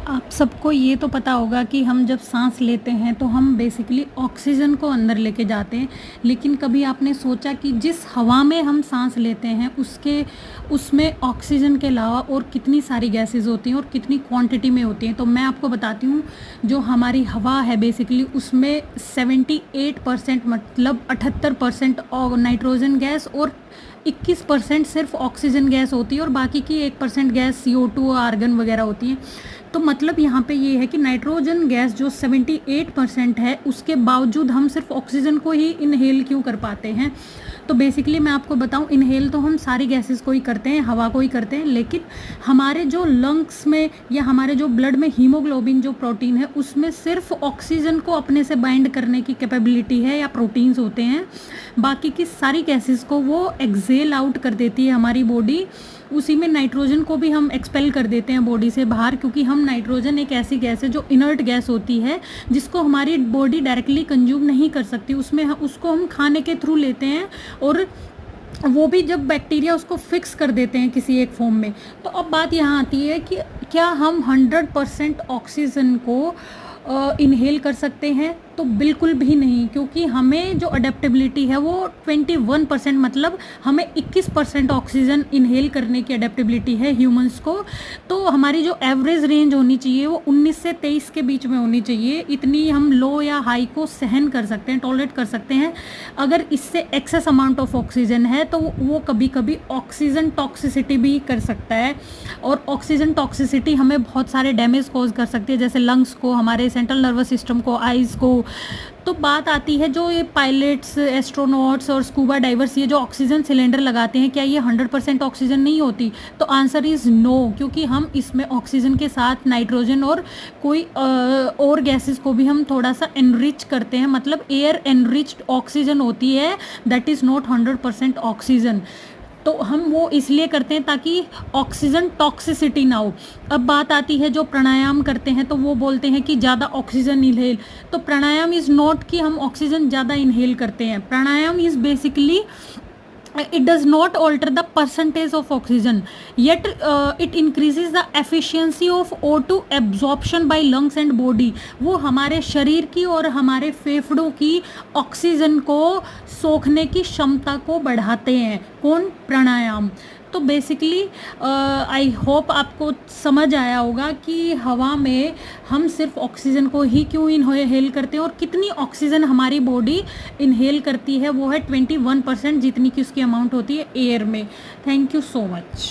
आप सबको ये तो पता होगा कि हम जब सांस लेते हैं तो हम बेसिकली ऑक्सीजन को अंदर लेके जाते हैं। लेकिन कभी आपने सोचा कि जिस हवा में हम सांस लेते हैं उसमें ऑक्सीजन के अलावा और कितनी सारी गैसेस होती हैं और कितनी क्वांटिटी में होती हैं? तो मैं आपको बताती हूँ। जो हमारी हवा है बेसिकली उसमें 78% मतलब 78% नाइट्रोजन गैस और 21% सिर्फ ऑक्सीजन गैस होती है और बाकी की 1% गैस CO2 आर्गन वगैरह होती हैं। तो मतलब यहाँ पे ये है कि नाइट्रोजन गैस जो 78% है उसके बावजूद हम सिर्फ ऑक्सीजन को ही इनहेल क्यों कर पाते हैं? तो बेसिकली मैं आपको बताऊं, इनहेल तो हम सारी गैसेस को ही करते हैं, हवा को ही करते हैं, लेकिन हमारे जो लंग्स में या हमारे जो ब्लड में हीमोग्लोबिन जो प्रोटीन है उसमें सिर्फ ऑक्सीजन को अपने से बाइंड करने की कैपेबिलिटी है या प्रोटीन्स होते हैं। बाकी की सारी गैसेस को वो एक्सेल आउट कर देती है हमारी बॉडी। उसी में नाइट्रोजन को भी हम एक्सपेल कर देते हैं बॉडी से बाहर, क्योंकि हम नाइट्रोजन एक ऐसी गैस है जो इनर्ट गैस होती है जिसको हमारी बॉडी डायरेक्टली कंज्यूम नहीं कर सकती। उसको हम खाने के थ्रू लेते हैं और वो भी जब बैक्टीरिया उसको फिक्स कर देते हैं किसी एक फॉर्म में। तो अब बात यहाँ आती है कि क्या हम 100% ऑक्सीजन को इनहेल कर सकते हैं? तो बिल्कुल भी नहीं, क्योंकि हमें जो अडेप्टेबिलिटी है वो 21% मतलब हमें 21% ऑक्सीजन इनहेल करने की अडेप्टेबिलिटी है ह्यूमंस को। तो हमारी जो एवरेज रेंज होनी चाहिए वो 19 से 23 के बीच में होनी चाहिए। इतनी हम लो या हाई को सहन कर सकते हैं, टॉलरेट कर सकते हैं। अगर इससे एक्सेस अमाउंट ऑफ ऑक्सीजन है तो वो कभी कभी ऑक्सीजन टॉक्सिसिटी भी कर सकता है, और ऑक्सीजन टॉक्सिसिटी हमें बहुत सारे डैमेज कॉज कर सकती है, जैसे लंग्स को, हमारे सेंट्रल नर्वस सिस्टम को, आइज़ को। तो बात आती है जो ये पायलट्स, एस्ट्रोनॉट्स और स्कूबा डाइवर्स ये जो ऑक्सीजन सिलेंडर लगाते हैं, क्या ये 100% ऑक्सीजन नहीं होती? तो आंसर इज़ नो, क्योंकि हम इसमें ऑक्सीजन के साथ नाइट्रोजन और कोई और गैसेस को भी हम थोड़ा सा एनरिच करते हैं, मतलब एयर एनरिच्ड ऑक्सीजन होती है, दैट इज़ नॉट 100% ऑक्सीजन। तो हम वो इसलिए करते हैं ताकि ऑक्सीजन टॉक्सिसिटी ना हो। अब बात आती है जो प्राणायाम करते हैं तो वो बोलते हैं कि ज़्यादा ऑक्सीजन इनहेल। तो प्राणायाम इज़ नॉट कि हम ऑक्सीजन ज़्यादा इनहेल करते हैं। Pranayama is basically it does not alter the percentage of oxygen, yet it increases the efficiency of O2 absorption by lungs and body। वो हमारे शरीर की और हमारे फेफड़ों की ऑक्सीजन को सोखने की क्षमता को बढ़ाते हैं। कौन? प्राणायाम। तो बेसिकली आई होप आपको समझ आया होगा कि हवा में हम सिर्फ ऑक्सीजन को ही क्यों इनहेल करते हैं और कितनी ऑक्सीजन हमारी बॉडी इनहेल करती है। वो है 21% जितनी की उसकी अमाउंट होती है एयर में। Thank you so much.